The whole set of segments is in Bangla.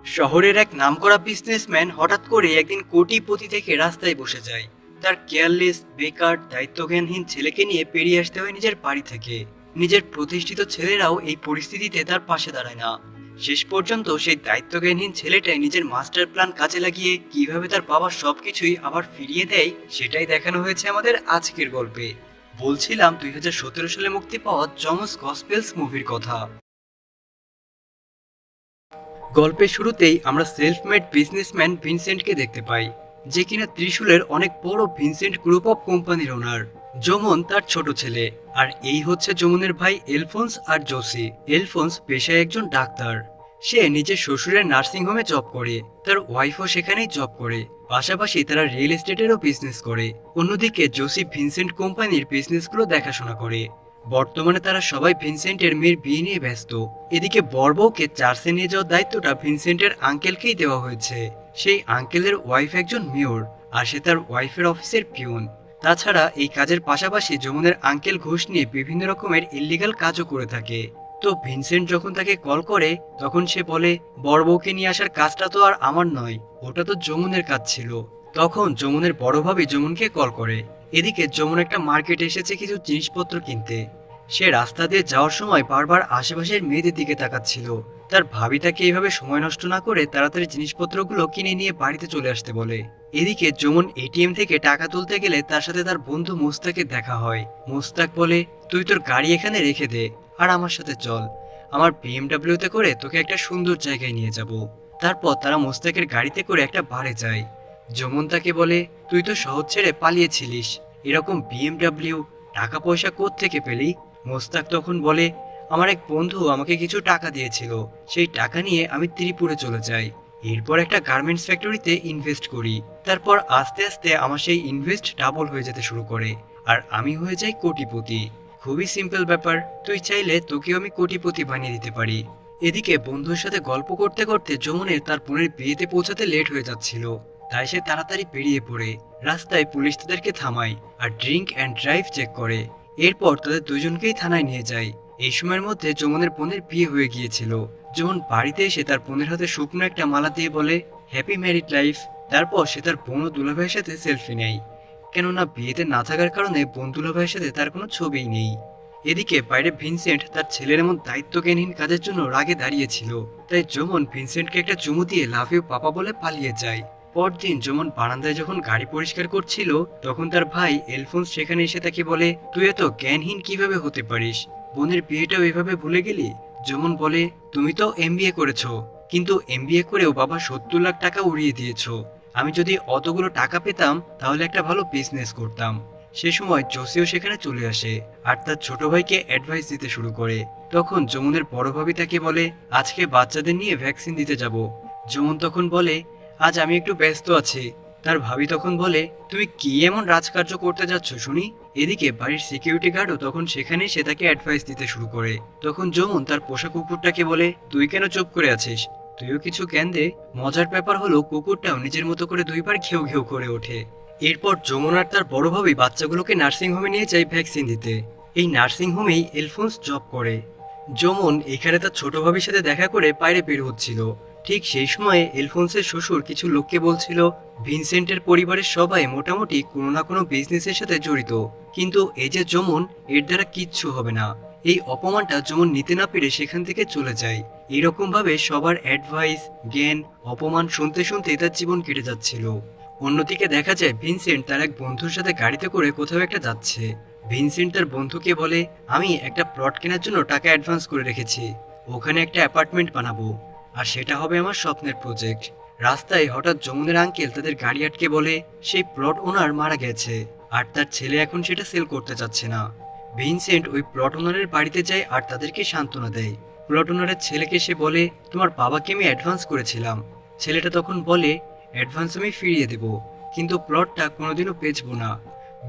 শহরের এক নামকরা বিজনেসম্যান হঠাৎ করে একদিন কোটিপতি থেকে রাস্তায় বসে যায়। তার কেয়ারলেস, বেকার, দায়িত্বজ্ঞানহীন ছেলেকে নিয়ে পেরিয়ে আসতে হয় নিজের বাড়ি থেকে। নিজের প্রতিষ্ঠিত ছেলেরাও এই পরিস্থিতিতে তার পাশে দাঁড়ায় না। শেষ পর্যন্ত সেই দায়িত্বজ্ঞানহীন ছেলেটাই নিজের মাস্টার প্ল্যান কাজে লাগিয়ে কিভাবে তার বাবার সবকিছুই আবার ফিরিয়ে দেয়, সেটাই দেখানো হয়েছে আমাদের আজকের গল্পে। বলছিলাম 2017 সালে মুক্তি পাওয়া জমস গসপেলস মুভির কথা। গল্পের শুরুতেই আমরা সেলফ মেড বিজনেসম্যান ভিনসেন্টকে দেখতে পাই, যে কিনা ত্রিশূলের অনেক বড় ভিনসেন্ট গ্রুপ অফ কোম্পানির ওনার। যমন তার ছোট ছেলে, আর এই হচ্ছে যমনের ভাই এলফোন্স আর জোসি। এলফোন্স পেশায় একজন ডাক্তার। সে নিজের শ্বশুরের নার্সিং হোমে জব করে, তার ওয়াইফও সেখানেই জব করে। পাশাপাশি তারা রিয়েল এস্টেটেরও বিজনেস করে। অন্যদিকে জোসি ভিনসেন্ট কোম্পানির বিজনেসগুলো দেখাশোনা করে। বর্তমানে তারা সবাই ভিনসেন্টের মেয়ের বিয়ে নিয়ে ব্যস্ত। এদিকে বরবউকে চার্চে নিয়ে যাওয়ার দায়িত্বটা ভিনসেন্টের আঙ্কেলকেই দেওয়া হয়েছে। সেই আঙ্কেলের ওয়াইফ একজন মেয়র, আর সে তার ওয়াইফের অফিসের পিউন। তাছাড়া এই কাজের পাশাপাশি যমুনের আঙ্কেল ঘুষ নিয়ে বিভিন্ন রকমের ইল্লিগাল কাজও করে থাকে। তো ভিনসেন্ট যখন তাকে কল করে, তখন সে বলে বরবউকে নিয়ে আসার কাজটা তো আর আমার নয়, ওটা তো যমুনের কাজ ছিল। তখন যমুনের বড় ভাবি যমুনকে কল করে। এদিকে যমুন একটা মার্কেটে এসেছে কিছু জিনিসপত্র কিনতে। সে রাস্তা দিয়ে যাওয়ার সময় বারবার আশেপাশের মেয়েদের দিকে তাকাচ্ছিল। তার ভাবি তাকে এইভাবে সময় নষ্ট না করে তাড়াতাড়ি জিনিসপত্রগুলো কিনে নিয়ে বাড়িতে চলে আসতে বলে। এদিকে যমুন এটিএম থেকে টাকা তুলতে গেলে তার সাথে তার বন্ধু মোস্তাকের দেখা হয়। মোস্তাক বলে, তুই তোর গাড়ি এখানে রেখে দে, আর আমার সাথে চল। আমার বিএমডাব্লিউতে করে তোকে একটা সুন্দর জায়গায় নিয়ে যাব। তারপর তারা মোস্তাকের গাড়িতে করে একটা বারে যায়। যমুন তাকে বলে, তুই তো শহর ছেড়ে পালিয়েছিলিস, এরকম বিএমডাব্লিউ টাকা পয়সা থেকে পেলি? মোস্তাক তখন বলে, আমার এক বন্ধু আমাকে কিছু টাকা দিয়েছিল, সেই টাকা নিয়ে আমি ত্রিপুরে চলে যাই। এরপর একটা গার্মেন্টস ফ্যাক্টরিতে ইনভেস্ট করি। তারপর আস্তে আস্তে আমার সেই ইনভেস্ট ডাবল হয়ে যেতে শুরু করে, আর আমি হয়ে যাই কোটিপতি। খুবই সিম্পল ব্যাপার, তুই চাইলে তোকেও আমি কোটিপতি বানিয়ে দিতে পারি। এদিকে বন্ধুর সাথে গল্প করতে করতে যমুনের তার বোনের বিয়েতে পৌঁছাতে লেট হয়ে যাচ্ছিল। তাই সে তাড়াতাড়ি বেরিয়ে পড়ে। রাস্তায় পুলিশ তাদেরকে থামায় আর ড্রিঙ্ক অ্যান্ড ড্রাইভ চেক করে। এরপর তাদের দুজনকেই থানায় নিয়ে যায়। এই সময়ের মধ্যে যমুনের বোনের বিয়ে হয়ে গিয়েছিল। যমুন বাড়িতে এসে তার বোনের হাতে শুকনো একটা মালা দিয়ে বলে, হ্যাপি ম্যারিড লাইফ। তারপর সে তার বোন ও দুলাভাইয়ের সাথে সেলফি নেয়, কেননা বিয়েতে না থাকার কারণে বোন দুলাভাইয়ের সাথে তার কোনো ছবিই নেই। এদিকে বাইরে ভিনসেন্ট তার ছেলের এমন দায়িত্বজ্ঞানহীন কাজের জন্য রাগে দাঁড়িয়েছিল। তাই যমুন ভিনসেন্টকে একটা চুমু দিয়ে লাভ ইউ পাপা বলে পালিয়ে যায়। পরদিন যমুন বারান্দায় যখন গাড়ি পরিষ্কার করছিল, তখন তার ভাই এলফোন্স সেখানে এসে তাকে বলে, তুই এত জ্ঞানহীন কিভাবে হতে পারিস? বোনের বিয়েটাও এভাবে ভুলে গেলি? যমুন বলে, তুমি তো এমবিএ করেছো, কিন্তু এমবিএ করেও বাবা 70 লাখ টাকা উড়িয়ে দিয়েছো। আমি যদি অতগুলো টাকা পেতাম তাহলে একটা ভালো বিজনেস করতাম। সে সময় জোসিও সেখানে চলে আসে আর তার ছোট ভাইকে অ্যাডভাইস দিতে শুরু করে। তখন যমুনের বড় ভাবি তাকে বলে, আজকে বাচ্চাদের নিয়ে ভ্যাকসিন দিতে যাব। যমুন তখন বলে, আজ আমি একটু ব্যস্ত আছি। তার ভাবি তখন বলে, তুমি কি এমন রাজকার্য করতে যাচ্ছ শুনি? এদিকে বাড়ির সিকিউরিটি গার্ডও তখন সেখানে সে তাকে অ্যাডভাইস দিতে শুরু করে। তখন যমুন তার পোষা কুকুরটাকে বলে, তুই কেন চুপ করে আছিস? তুইও কিছু জ্ঞান দে। মজার ব্যাপার হলো কুকুরটাও নিজের মতো করে দুইবার ঘেউ ঘেউ করে ওঠে। এরপর যমুন আর তার বড় ভাবি বাচ্চাগুলোকে নার্সিং হোমে নিয়ে যায় ভ্যাকসিন দিতে। এই নার্সিং হোমেই এলফোন্স জব করে। যমুন এখানে তার ছোট ভাবির সাথে দেখা করে বাইরে বের হচ্ছিল। ঠিক সেই সময়ে এলফোন্সের শ্বশুর কিছু লোককে বলছিল, ভিনসেন্টের পরিবারের সবাই মোটামুটি কোনো না কোনো বিজনেসের সাথে জড়িত, কিন্তু এই যে যমুন, এর দ্বারা কিচ্ছু হবে না। এই অপমানটা যমুন নিতে না পেরে সেখান থেকে চলে যায়। এইরকম ভাবে সবার অ্যাডভাইস, জ্ঞান, অপমান শুনতে শুনতে তার জীবন কেটে যাচ্ছিল। অন্যদিকে দেখা যায় ভিনসেন্ট তার এক বন্ধুর সাথে গাড়িতে করে কোথাও একটা যাচ্ছে। ভিনসেন্ট তার বন্ধুকে বলে, আমি একটা প্লট কেনার জন্য টাকা অ্যাডভান্স করে রেখেছি, ওখানে একটা অ্যাপার্টমেন্ট বানাবো, আর সেটা হবে আমার স্বপ্নের প্রজেক্ট। রাস্তায় হঠাৎ যমুনের আঙ্কেল তাদের গাড়ি আটকে বলে, সেই প্লট ওনার মারা গেছে, আর তার ছেলে এখন সেটা সেল করতে চাচ্ছে না। ভিনসেন্ট ওই প্লট ওনারের বাড়িতে যায় আর তাদেরকে সান্ত্বনা দেয়। প্লট ওনারের ছেলেকে সে বলে, তোমার বাবাকে আমি অ্যাডভান্স করেছিলাম। ছেলেটা তখন বলে, অ্যাডভান্স আমি ফিরিয়ে দেব, কিন্তু প্লটটা কোনোদিনও বেচবো না।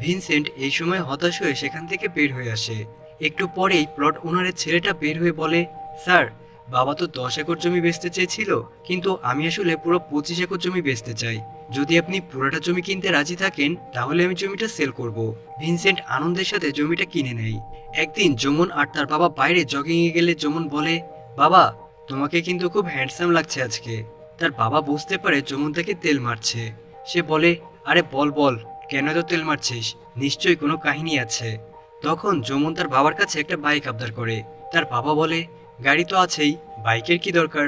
ভিনসেন্ট এই সময় হতাশ হয়ে সেখান থেকে বের হয়ে আসে। একটু পরেই প্লট ওনারের ছেলেটা বের হয়ে বলে, স্যার, বাবা তো 10 একর জমি বেচতে চেয়েছিল, কিন্তু আমি আসলে পুরো 25 একর জমি বেচতে চাই। যদি আপনি পুরোটা জমি কিনতে রাজি থাকেন তাহলে আমি জমিটা সেল করব। ভিনসেন্ট আনন্দের সাথে জমিটা কিনে নেয়। একদিন যমুন আর তার বাবা বাইরে জগিংয়ে গেলে যমুন বলে, বাবা, তোমাকে কিন্তু খুব হ্যান্ডসাম লাগছে আজকে। তার বাবা বুঝতে পারে যমুন তাকে তেল মারছে। সে বলে, আরে বল বল, কেন এত তেল মারছিস? নিশ্চয়ই কোনো কাহিনী আছে। তখন যমুন তার বাবার কাছে একটা বাইক আবদার করে। তার বাবা বলে, গাড়ি তো আছেই, বাইকের কি দরকার?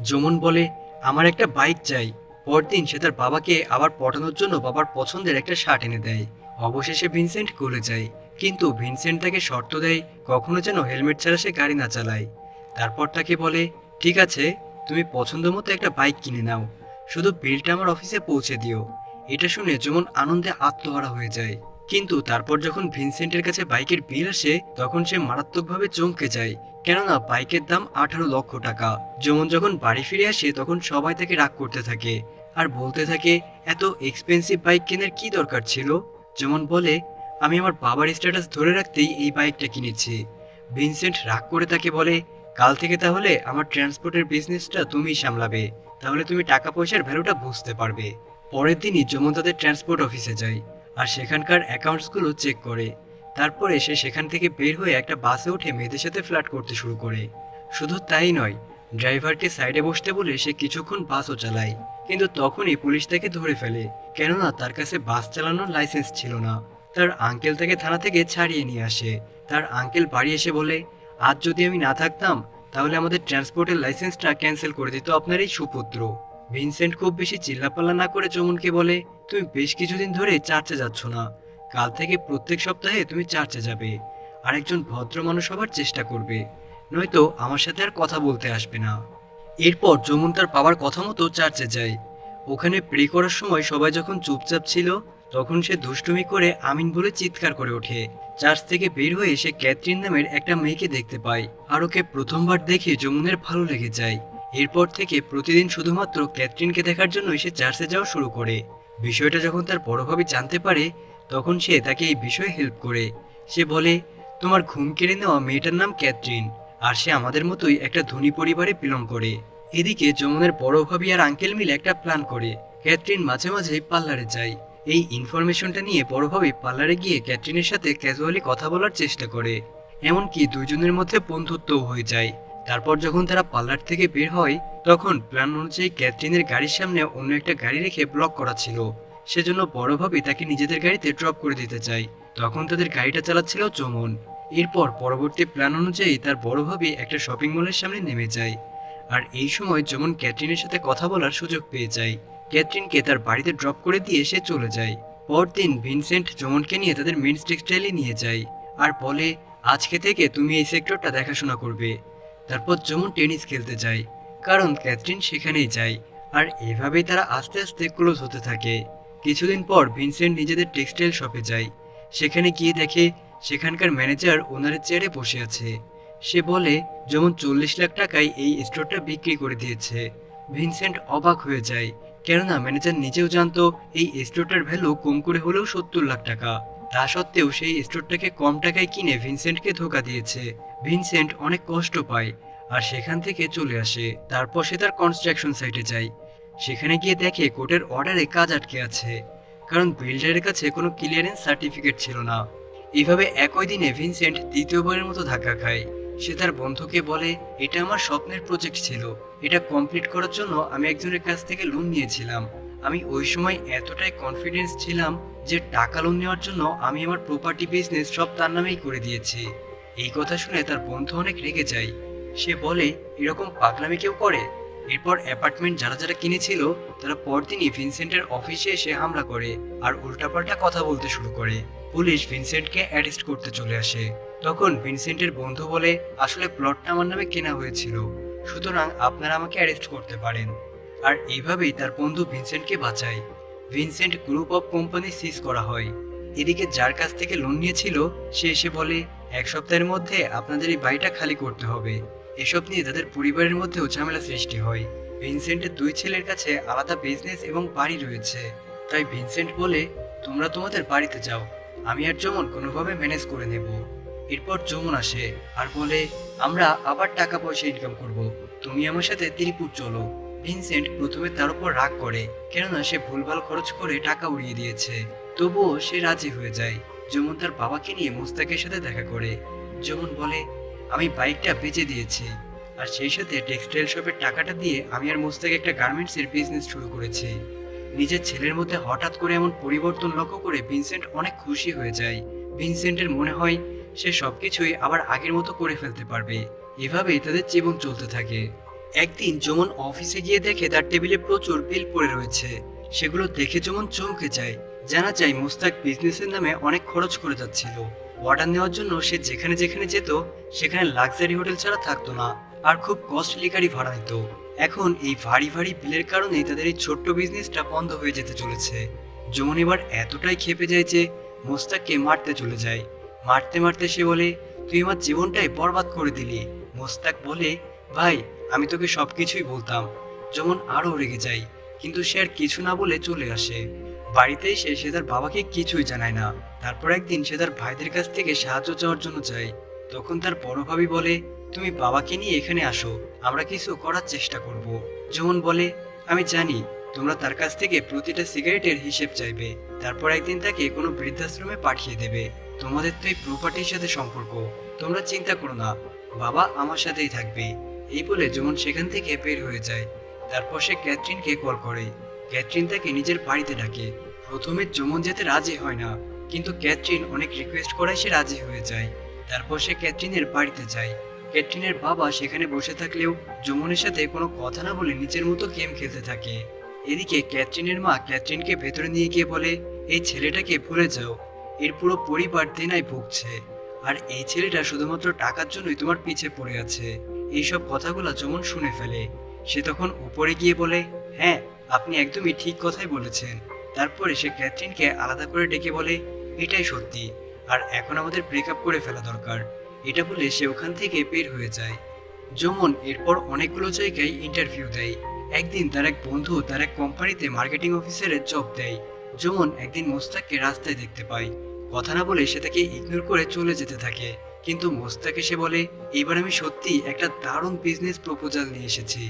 যমুন বলে, আমার একটা বাইক চাই। পরদিন সে তার বাবাকে আবার পটানোর জন্য বাবার পছন্দের একটা শার্ট এনে দেয়। অবশেষে ভিনসেন্ট গলে যায়, কিন্তু ভিনসেন্ট তাকে শর্ত দেয় কখনো যেন হেলমেট ছাড়া সে গাড়ি না চালায়। তারপর তাকে বলে, ঠিক আছে, তুমি পছন্দ মতো একটা বাইক কিনে নাও, শুধু বিলটা আমার অফিসে পৌঁছে দিও। এটা শুনে যমুন আনন্দে আত্মহারা হয়ে যায়। কিন্তু তারপর যখন ভিনসেন্টের কাছে বাইকের বিল আসে তখন সে মারাত্মকভাবে চমকে যায়, কেননা বাইকের দাম 18 লক্ষ টাকা। যমুন যখন বাড়ি ফিরে আসে তখন সবাই তাকে রাগ করতে থাকে আর বলতে থাকে, এত এক্সপেন্সিভ বাইক কেনার কি দরকার ছিল? যেমন বলে, আমি আমার বাবার স্ট্যাটাস ধরে রাখতেই এই বাইকটা কিনেছি। ভিনসেন্ট রাগ করে তাকে বলে, কাল থেকে তাহলে আমার ট্রান্সপোর্টের বিজনেসটা তুমিই সামলাবে, তাহলে তুমি টাকা পয়সার ভ্যালুটা বুঝতে পারবে। পরের দিনই যমুন তাদের ট্রান্সপোর্ট অফিসে যায় আর সেখানকার অ্যাকাউন্টসগুলো চেক করে। তারপরে সে সেখান থেকে বের হয়ে একটা বাসে উঠে মেয়েদের সাথে ফ্লার্ট করতে শুরু করে। শুধু তাই নয়, ড্রাইভারকে সাইডে বসতে বলে সে কিছুক্ষণ বাসও চালায়, কিন্তু তখনই পুলিশ তাকে ধরে ফেলে, কেননা তার কাছে বাস চালানোর লাইসেন্স ছিল না। তার আঙ্কেল তাকে থানা থেকে ছাড়িয়ে নিয়ে আসে। তার আঙ্কেল বাড়ি এসে বলে, আজ যদি আমি না থাকতাম তাহলে আমাদের ট্রান্সপোর্টের লাইসেন্সটা ক্যান্সেল করে দিত আপনার এই সুপুত্র। ভিনসেন্ট খুব বেশি চিল্লাপাল্লা না করে যমুনকে বলে, তুমি বেশ কিছুদিন ধরে চার্চে যাচ্ছ না, কাল থেকে প্রত্যেক সপ্তাহে তুমি চার্চে যাবে, আর একজন ভদ্র মানুষ হবার চেষ্টা করবে, নয়তো আমার সাথে আর কথা বলতে আসবে না। এরপর যমুন তার বাবার কথা মতো চার্চে যায়। ওখানে প্রে করার সময় সবাই যখন চুপচাপ ছিল তখন সে দুষ্টুমি করে আমিন বলে চিৎকার করে ওঠে। চার্চ থেকে বের হয়ে সে ক্যাথরিন নামের একটা মেয়েকে দেখতে পায়, আর ওকে প্রথমবার দেখে যমুনের ভালো লেগে যায়। এরপর থেকে প্রতিদিন শুধুমাত্র ক্যাথরিনকে দেখার জন্যই সে চার্চে যাওয়া শুরু করে। বিষয়টা যখন তার বড় ভাবি জানতে পারে তখন সে তাকে এই বিষয়ে হেল্প করে। সে বলে, তোমার ঘুম কেড়ে নেওয়া মেয়েটার নাম ক্যাথরিন, আর সে আমাদের মতোই একটা ধনী পরিবারে বিলং করে। এদিকে যমুনের বড় ভাবি আর আঙ্কেল মিলে একটা প্ল্যান করে। ক্যাথরিন মাঝে মাঝে পার্লারে যায়। এই ইনফরমেশনটা নিয়ে বড় ভাবি পার্লারে গিয়ে ক্যাথরিনের সাথে ক্যাজুয়ালি কথা বলার চেষ্টা করে, এমনকি দুইজনের মধ্যে বন্ধুত্বও হয়ে যায়। তারপর যখন তারা পার্লার থেকে বের হয় তখন প্ল্যান অনুযায়ী ক্যাথরিনের গাড়ির সামনে অন্য একটা গাড়ি রেখে ব্লক করা ছিল, সেজন্য বড় ভাবি তাকে নিজেদের গাড়িতে ড্রপ করে দিতে চায়। তখন তাদের গাড়িটা চালাচ্ছিল যমুন। এরপর পরবর্তী প্ল্যান অনুযায়ী তার বড় ভাবি একটা শপিং মলের সামনে নেমে যায়, আর এই সময় যমুন ক্যাথরিনের সাথে কথা বলার সুযোগ পেয়ে যায়। ক্যাথরিনকে তার বাড়িতে ড্রপ করে দিয়ে সে চলে যায়। পরদিন ভিনসেন্ট যমুনকে নিয়ে তাদের মেন্স টেক্সটাইলে নিয়ে যায় আর বলে, আজকে থেকে তুমি এই সেক্টরটা দেখাশোনা করবে। তারপর যমুন টেনিস খেলতে যায়, কারণ ক্যাথরিন সেখানেই যায়, আর এভাবেই তারা আস্তে আস্তে ক্লোজ হতে থাকে। কিছুদিন পর ভিনসেন্ট নিজেদের টেক্সটাইল শপে যায়। সেখানে গিয়ে দেখে সেখানকার ম্যানেজার ওনারের চেয়ারে বসে আছে। সে বলে, যেমন 40 লাখ টাকায় এই স্টোরটা বিক্রি করে দিয়েছে। ভিনসেন্ট অবাক হয়ে যায়, কেননা ম্যানেজার নিজেও জানতো এই স্টোরটার ভ্যালু কম করে হলেও 70 লাখ টাকা। তা সত্ত্বেও সেই স্টোরটাকে কম টাকায় কিনে ভিনসেন্টকে ধোকা দিয়েছে। ভিনসেন্ট অনেক কষ্ট পায় আর সেখান থেকে চলে আসে। তারপর সে তার কনস্ট্রাকশন সাইটে যায়। সেখানে গিয়ে দেখে কোর্টের অর্ডারে কাজ আটকে আছে, কারণ বিল্ডারের কাছে কোনো ক্লিয়ারেন্স সার্টিফিকেট ছিল না। এইভাবে একই দিনে ভিনসেন্ট দ্বিতীয়বারের মতো ধাক্কা খায়। সে তার বন্ধুকে বলে, এটা আমার স্বপ্নের প্রজেক্ট ছিল, এটা কমপ্লিট করার জন্য আমি একজনের কাছ থেকে লোন নিয়েছিলাম। আমি ওই সময় এতটাই কনফিডেন্স ছিলাম যে টাকা লোন নেওয়ার জন্য আমি আমার প্রপার্টি বিজনেস সব তার নামেই করে দিয়েছি। এই কথা শুনে তার বন্ধু অনেক রেগে যায়। সে বলে, এরকম পাগলামি কেউ করে? এরপর অ্যাপার্টমেন্ট যারা যারা কিনেছিল তারা পরদিনই ভিনসেন্টের অফিসে এসে হামলা করে আর উল্টাপাল্টা কথা বলতে শুরু করে। পুলিশ ভিনসেন্টকে অ্যারেস্ট করতে চলে আসে। তখন ভিনসেন্টের বন্ধু বলে, আসলে প্লটটা আমার নামে কেনা হয়েছিল, সুতরাং আপনারা আমাকে অ্যারেস্ট করতে পারেন। আর এইভাবেই তার বন্ধু ভিনসেন্টকে বাঁচায়। ভিনসেন্ট গ্রুপ অফ কোম্পানি সিজ করা হয়। এদিকে যার কাছ থেকে লোন নিয়েছিল সে এসে বলে, এক সপ্তাহের মধ্যে আপনাদের এই বাড়িটা খালি করতে হবে। এসব নিয়ে তাদের পরিবারের মধ্যেও ঝামেলা সৃষ্টি হয়। ভিনসেন্টের দুই ছেলের কাছে আলাদা বিজনেস এবং বাড়ি রয়েছে, তাই ভিনসেন্ট বলে, তোমরা তোমাদের বাড়িতে যাও, আমি আর যমুন কোনোভাবে ম্যানেজ করে নেব। এরপর যমুন আসে আর বলে, আমরা আবার টাকা পয়সা ইনকাম করব, তুমি আমার সাথে তিরিপুর চলো। ভিনসেন্ট প্রথমে তার উপর রাগ করে, কেননা সে ভুলভাল খরচ করে টাকা উড়িয়ে দিয়েছে। তবুও সে রাজি হয়ে যায়। যমুন তার বাবাকে নিয়ে মুস্তাকের সাথে দেখা করে। যমুন বলে, আমি বাইকটা বেচে দিয়েছি, আর সেই সাথে টেক্সটাইল শপের টাকাটা দিয়ে আমি আর মোস্তাক একটা গার্মেন্টসের বিজনেস শুরু করেছি। নিজের ছেলের মধ্যে হঠাৎ করে এমন পরিবর্তন লক্ষ্য করে ভিনসেন্ট অনেক খুশি হয়ে যায়। ভিনসেন্টের মনে হয় সে সবকিছুই আবার আগের মতো করে ফেলতে পারবে। এভাবেই তাদের জীবন চলতে থাকে। একদিন যমন অফিসে গিয়ে দেখে তার টেবিলে প্রচুর বিল পড়ে রয়েছে। সেগুলো দেখে যমন চমকে যায়। জানা যায় মোস্তাক বিজনেসের নামে অনেক খরচ করে যাচ্ছিল। অর্ডার নেওয়ার জন্য সে যেখানে যেখানে যেত সেখানে লাক্সারি হোটেল ছাড়া থাকতো না, আর খুব কস্টলি গাড়ি ভাড়া নিত। এখন এই ভারী ভারী বিলের কারণেই তাদের এই ছোট্ট বিজনেসটা বন্ধ হয়ে যেতে চলেছে। যমন এবার এতটাই ক্ষেপে যায় যে মোস্তাককে মারতে চলে যায়। মারতে মারতে সে বলে, তুই আমার জীবনটাই বরবাদ করে দিলি। মোস্তাক বলে, ভাই আমি তোকে সবকিছুই বলতাম। যমন আরো রেগে যায়, কিন্তু সে আর কিছু না বলে চলে আসে। বাড়িতে এসে সে তার বাবাকে কিছুই জানায় না। তারপর একদিন সে তার ভাইদের কাছ থেকে সাহায্য চাওয়ার জন্য যায়। তখন তার বড় ভাবি বলে, তুমি বাবাকে নিয়ে এখানে আসো, আমরা কিছু করার চেষ্টা করব। যমন বলে, আমি জানি তোমরা তার কাছ থেকে প্রতিটা সিগারেটের হিসেব চাইবে, তারপর একদিন তাকে কোনো বৃদ্ধাশ্রমে পাঠিয়ে দেবে। তোমাদের তো এই প্রপার্টির সাথে সম্পর্ক, তোমরা চিন্তা করো না, বাবা আমার সাথেই থাকবে। এই বলে যমন সেখান থেকে বের হয়ে যায়। তারপর সে ক্যাথরিনকে কল করে। ক্যাথরিন তাকে নিজের বাড়িতে ডাকে। প্রথমে যমন যেতে রাজি হয় না, কিন্তু ক্যাথরিন অনেক রিকোয়েস্ট করায় সে রাজি হয়ে যায়। তারপর সে ক্যাথরিনের বাড়িতে যায়। ক্যাথরিনের বাবা সেখানে বসে থাকলেও যমনের সাথে কোনো কথা না বলে নিজের মতো গেম খেলতে থাকে। এদিকে ক্যাথরিনের মা ক্যাথরিনকে ভেতরে নিয়ে গিয়ে বলে, এই ছেলেটাকে ভুলে যাও, এর পুরো পরিবার দেনায় ভুগছে, আর এই ছেলেটা শুধুমাত্র টাকার জন্যই তোমার পিছে পড়ে আছে। এইসব কথাগুলো যমন শুনে ফেলে। সে তখন উপরে গিয়ে বলে, হ্যাঁ আপনি একদমই ঠিক কথাই বলেছেন। তারপরে সে ক্যাথরিনকে আলাদা করে ডেকে বলে, এটাই সত্যি, আর এখন আমাদের ব্রেকআপ করে ফেলা দরকার। এটা বলে সে ওখান থেকে বের হয়ে যায়। যমন এরপর অনেকগুলো জায়গায় ইন্টারভিউ দেয়। একদিন তার এক বন্ধু তার এক কোম্পানিতে মার্কেটিং অফিসারের জব দেয়। যমন একদিন মোস্তাককে রাস্তায় দেখতে পায়। কথা না বলে সে তাকে ইগনোর করে চলে যেতে থাকে। কিন্তু মোস্তাকে সে বলে, এবার আমি সত্যি একটা দারুণ বিজনেস প্রপোজাল নিয়ে এসেছি।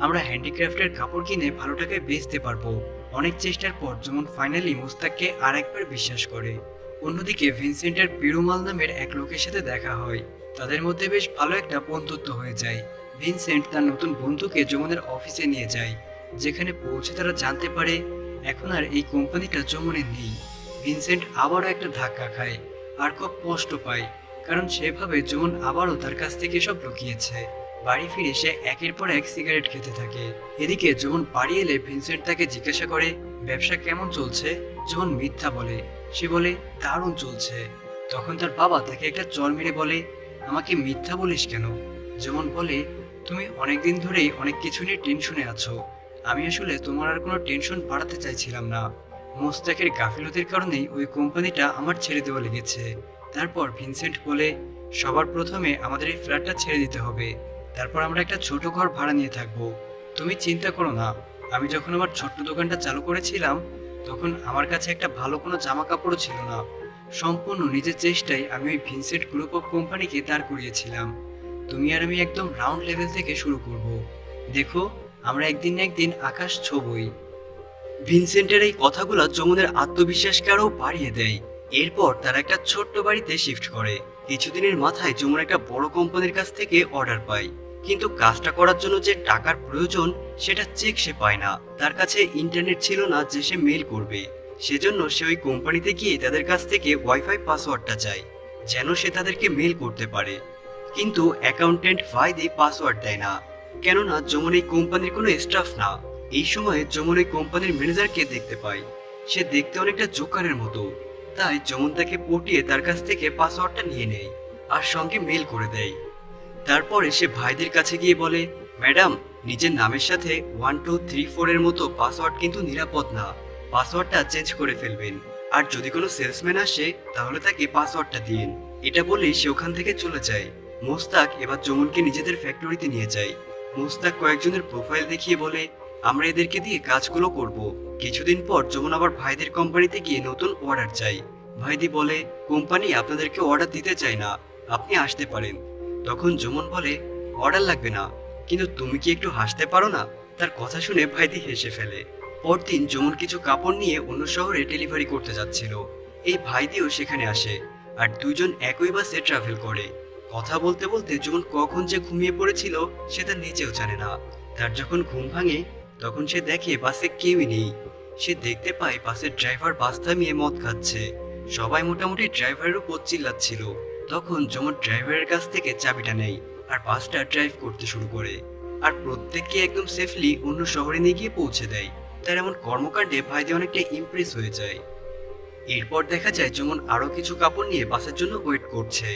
আমরা হ্যান্ডিক্রাফটের কাপড় কিনে ভালো টাকায় বেচতে পারবো। অনেক চেষ্টার পর যমন ফাইনালি মোস্তাককে আর একবার বিশ্বাস করে। অন্যদিকে ভিনসেন্টের পেরুমাল নামের এক লোকের সাথে দেখা হয়। তাদের মধ্যে বেশ ভালো একটা বন্ধুত্ব হয়ে যায়। ভিনসেন্ট তার নতুন বন্ধুকে যমনের অফিসে নিয়ে যায়। যেখানে পৌঁছে তারা জানতে পারে এখন আর এই কোম্পানিটা যমনের নেই। ভিনসেন্ট আবারও একটা ধাক্কা খায় আর খুব কষ্ট পায়, কারণ সেভাবে যমন আবারও তার কাছ থেকে সব লুকিয়েছে। বাড়ি ফিরে সে একের পর এক সিগারেট খেতে থাকে। এদিকে যমন বাড়ি এলে ভিনসেন্ট তাকে জিজ্ঞাসা করে, ব্যবসা কেমন চলছে? যমন মিথ্যা বলে। সে বলে, দারুণ চলছে। তখন তার বাবা তাকে একটা চর মেরে বলে, আমাকে মিথ্যা বলিস কেন? যমন বলে, তুমি অনেকদিন ধরেই অনেক কিছু নিয়ে টেনশনে আছো। আমি আসলে তোমার আর কোনো টেনশন বাড়াতে চাইছিলাম না। মোস্তাকের গাফিলতির কারণেই ওই কোম্পানিটা আমার ছেড়ে দেওয়া লেগেছে। তারপর ভিনসেন্ট বলে, সবার প্রথমে আমাদের এই ফ্ল্যাটটা ছেড়ে দিতে হবে, তারপর আমরা একটা ছোট ঘর ভাড়া নিয়ে থাকবো। তুমি চিন্তা করো না, আমি যখন আমার ছোট্ট দোকানটা চালু করেছিলাম তখন আমার কাছে একটা ভালো কোনো জামা কাপড়ও ছিল না। সম্পূর্ণ নিজের চেষ্টায় আমি ওই ভিনসেন্ট গ্রুপ অফ কোম্পানিকে দাঁড় করিয়েছিলাম। তুমি আর আমি একদম রাউন্ড লেভেল থেকে শুরু করব। দেখো, আমরা একদিন না একদিন আকাশ ছোঁবই। ভিনসেন্টের এই কথাগুলো যমনের আত্মবিশ্বাসকে আরও বাড়িয়ে দেয়। এরপর তারা একটা ছোট্ট বাড়িতে শিফট করে। কিছুদিনের মাথায় যমুন একটা বড় কোম্পানির কাছ থেকে অর্ডার পায়, কিন্তু কাজটা করার জন্য যে টাকার প্রয়োজন সেটা চেক সে পায় না। তার কাছে ইন্টারনেট ছিল না যে সে মেল করবে। সেজন্য সে ওই কোম্পানিতে গিয়ে তাদের কাছ থেকে ওয়াইফাই পাসওয়ার্ডটা চায়, যেন সে তাদেরকে মেল করতে পারে। কিন্তু অ্যাকাউন্টেন্ট ভাইদি পাসওয়ার্ড দেয় না, কেননা যমুন এই কোম্পানির কোনো স্টাফ না। এই সময়ে যমুন এই কোম্পানির ম্যানেজারকে দেখতে পায়। সে দেখতে অনেকটা জোকারের মতো, তাই যমুন তাকে পটিয়ে তার কাছ থেকে পাসওয়ার্ডটা নিয়ে নেয় আর সঙ্গে মেল করে দেয়। তারপরে সে ভাইদের কাছে গিয়ে বলে, ম্যাডাম, নিজের নামের সাথে 1 2 3 4 এর মতো পাসওয়ার্ড কিন্তু নিরাপদ না, পাসওয়ার্ডটা চেঞ্জ করে ফেলবেন। আর যদি কোনো সেলসম্যান আসে তাহলে তাকে পাসওয়ার্ডটা দিন। এটা বলেই সে ওখান থেকে চলে যায়। মোস্তাক এবার যমুনকে নিজেদের ফ্যাক্টরিতে নিয়ে যায়। মোস্তাক কয়েকজনের প্রোফাইল দেখিয়ে বলে, আমরা এদেরকে দিয়ে কাজগুলো করব। কিছুদিন পর যমুন আবার ভাইদের কোম্পানিতে গিয়ে নতুন অর্ডার চাই। ভাইদি বলে, কোম্পানি আপনাদেরকে অর্ডার দিতে চায় না, আপনি আসতে পারেন। তখন যমুন বলে, অর্ডার লাগবে না, কিন্তু তুমি কি একটু হাসতে পারো না? তার কথা শুনে ভাইদি হেসে ফেলে। পরদিন যমুন কিছু কাপড় নিয়ে অন্য শহরে ডেলিভারি করতে যাচ্ছিল। এই ভাইদিও সেখানে আসে, আর দুজন একই বাসে ট্রাভেল করে। কথা বলতে বলতে যমন কখন যে ঘুমিয়ে পড়েছিল সে তার নিজেও জানে না। তার যখন ঘুম ভাঙে তখন সে দেখে বাসে কেউই নেই। সে দেখতে পায় বাসের ড্রাইভার বাস থামিয়ে মদ খাচ্ছে। সবাই মোটামুটি ড্রাইভারের উপর চিল্লাচ্ছিল। তখন যমন ড্রাইভারের কাছ থেকে চাবিটা নেয় আর বাসটা ড্রাইভ করতে শুরু করে, আর প্রত্যেককে একদম সেফলি অন্য শহরে নিয়ে গিয়ে পৌঁছে দেয়। তার এমন কর্মকাণ্ডে ভাইদি অনেকটা ইমপ্রেস হয়ে যায়। এরপর দেখা যায় যমন আরো কিছু কাপড় নিয়ে বাসের জন্য ওয়েট করছে।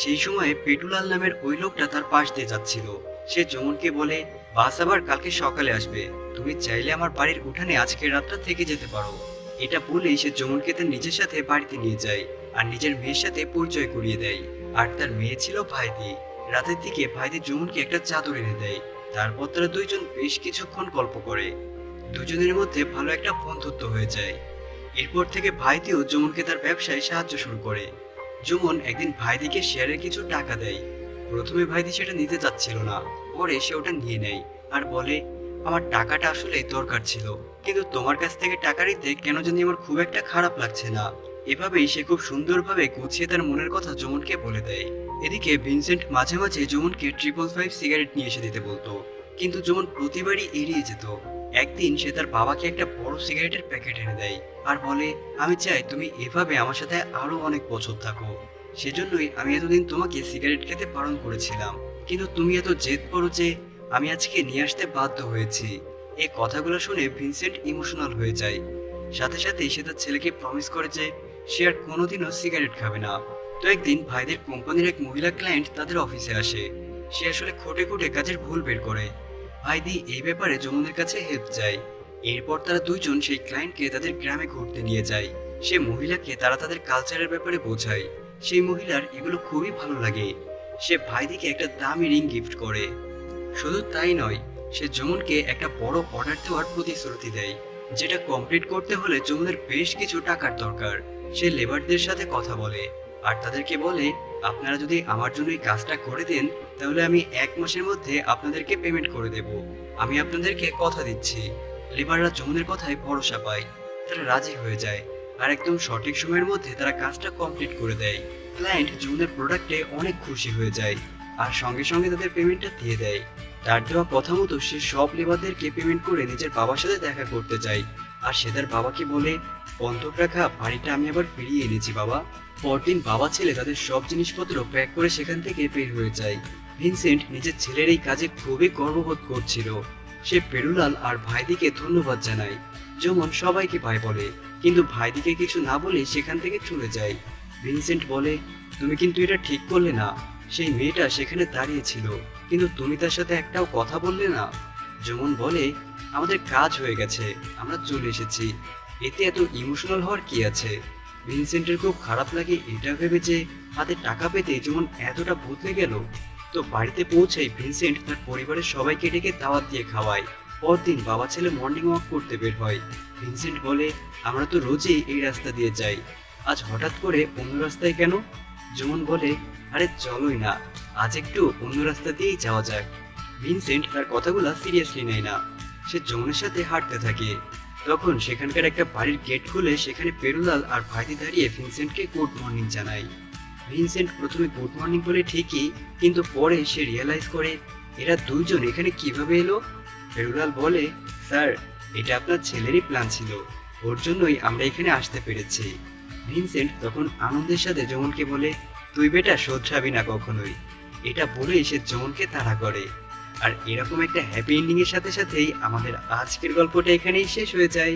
সেই সময়ে পেটুলাল নামের ওই লোকটা তার পাশ দিয়ে যাচ্ছিল। সে যমনকে বলে, বাস আবার কালকে সকালে আসবে, তুমি চাইলে আমার বাড়ির উঠানে আজকের রাতটা থেকে যেতে পারো। এটা বলেই সে যমনকে তার নিজের সাথে বাড়িতে নিয়ে যায় আর নিজের মেয়ের সাথে পরিচয় করিয়ে দেয়। আর তার মেয়ে ছিল ভাইদি। রাতের দিকে ভাইদি যমনকে একটা চাদর এনে দেয়। তারপর তারা দুইজন বেশ কিছুক্ষণ গল্প করে। দুজনের মধ্যে ভালো একটা বন্ধুত্ব হয়ে যায়। এরপর থেকে ভাইদিও যমনকে তার ব্যবসায় সাহায্য শুরু করে। যমন একদিন ভাইদিকে শেয়ারের কিছু টাকা দেয়। প্রথমে ভাইদি সেটা নিতে চাচ্ছিল না, পরে সে ওটা নিয়ে নেয় আর বলে, আমার টাকাটা আসলে দরকার ছিল, কিন্তু তোমার কাছ থেকে টাকা নিতে কেন জানি আমার খুব একটা খারাপ লাগছে না। এভাবেই সে খুব সুন্দরভাবে গুছিয়ে তার মনের কথা যমনকে বলে দেয়। এদিকে ভিনসেন্ট মাঝে মাঝে যমনকে 555 সিগারেট নিয়ে এসে দিতে বলতো, কিন্তু যমন প্রতিবারই এড়িয়ে যেত। একদিন সে তার বাবাকে একটা বড় সিগারেটের প্যাকেট এনে দেয় আর বলে, আমি চাই তুমি এভাবে আমার সাথে আরো অনেক বছর থাকো। সেজন্যই আমি এতদিন তোমাকে সিগারেট খেতে বারণ করেছিলাম, কিন্তু তুমি এত জেদ করো যে আমি আজকে নিয়ে আসতে বাধ্য হয়েছি। এই কথাগুলো শুনে ভিনসেন্ট ইমোশনাল হয়ে যায়। সাথে সাথেই সে তার ছেলেকে প্রমিস করে যে সে আর কোনোদিনও সিগারেট খাবে না। তো একদিন ভাইদের কোম্পানির এক মহিলা ক্লায়েন্ট তাদের অফিসে আসে। সে আসলে খুঁটে খুঁটে কাজের ভুল বের করে। ভাইদি এই ব্যাপারে যমুনের কাছে হেল্প চায়। এরপর তারা দুইজন সেই ক্লায়েন্টকে তাদের গ্রামে ঘুরতে নিয়ে যায়। সে মহিলাকে তারা তাদের কালচারের ব্যাপারে বোঝায়। সেই মহিলার এগুলো খুবই ভালো লাগে। সে ভাইদিকে একটা দামি রিং গিফট করে। শুধু তাই নয়, সে যমুনকে একটা বড় অর্ডার দেওয়ার প্রতিশ্রুতি দেয়, যেটা কমপ্লিট করতে হলে যমুনের বেশ কিছু টাকার দরকার। সে লেবারদের সাথে কথা বলে আর তাদেরকে বলে, আপনারা যদি আমার জন্য এই কাজটা করে দেন তাহলে আমি 1 মাসের মধ্যে আপনাদেরকে পেমেন্ট করে দেব। আমি আপনাদেরকে কথা দিচ্ছি। লেবাররা যমুনের কথায় ভরসা পায়। তারা রাজি হয়ে যায় আর একদম সঠিক সময়ের মধ্যে তারা কাজটা কমপ্লিট করে দেয়। ক্লায়েন্ট যমুনের প্রোডাক্টে অনেক খুশি হয়ে যায় আর সঙ্গে সঙ্গে তাদের পেমেন্টটা দিয়ে দেয়। তার দেওয়া কথা মতো সে সব লেবারদেরকে পেমেন্ট করে নিজের বাবার সাথে দেখা করতে যায়। আর সে তার বাবাকে বলে, বন্ধক রাখা বাড়িটা আমি আবার ফিরিয়ে এনেছি বাবা। পরদিন বাবা ছেলে তাদের সব জিনিসপত্র প্যাক করে সেখান থেকে বের হয়ে যায়। ভিনসেন্ট নিজের ছেলের এই কাজে খুবই গর্ববোধ করছিল। সে পেরুলাল আর ভাইদিকে ধন্যবাদ জানায়। যমন সবাইকে ভাই বলে, কিন্তু ভাইদিকে কিছু না বলে সেখান থেকে চলে যায়। ভিনসেন্ট বলে, তুমি কিন্তু এটা ঠিক করলে না। সেই মেয়েটা সেখানে দাঁড়িয়ে ছিল, কিন্তু তুমি তার সাথে একটাও কথা বললে না। যমন বলে, আমাদের কাজ হয়ে গেছে, আমরা চলে এসেছি, এতে এত ইমোশনাল হওয়ার কি আছে। ভিনসেন্টের খুব খারাপ লাগে এটা ভেবে যে হাতে টাকা পেতে যমন এতটা বদলে গেল। তো বাড়িতে পৌঁছেই ভিনসেন্ট তার পরিবারের সবাইকে ডেকে দাওয়াত দিয়ে খাওয়ায়। পরদিন বাবা ছেলে মর্নিং ওয়াক করতে বের হয়। ভিনসেন্ট বলে, আমরা তো রোজই এই রাস্তা দিয়ে যাই, আজ হঠাৎ করে অন্য রাস্তায় কেন? যমন বলে, আরে চলোই না, আজ একটু অন্য রাস্তা দিয়েই যাওয়া যাক। ভিনসেন্ট তার কথাগুলো সিরিয়াসলি নেয় না। সে যমনের সাথে হাঁটতে থাকে। তখন সেখানকার একটা বাড়ির গেট খুলে সেখানে পেরুলাল আর ভাইদি দাঁড়িয়ে ভিনসেন্টকে গুড মর্নিং জানায়। ভিনসেন্ট প্রথমে গুড মর্নিং বলে ঠিকই, কিন্তু পরে সে রিয়েলাইজ করে এরা দুইজন এখানে কিভাবে এলো। পেরুলাল বলে, স্যার, এটা আপনার ছেলেরই প্ল্যান ছিল, ওর জন্যই আমরা এখানে আসতে পেরেছি। ভিনসেন্ট তখন আনন্দের সাথে যমনকে বলে, তুই বেটা শোধরাবি না কখনোই। এটা বলেই সে যমনকে তাড়া করে। আর এরকম একটা হ্যাপি এন্ডিং এর সাথে সাথেই আমাদের আজকের গল্পটা এখানেই শেষ হয়ে যায়।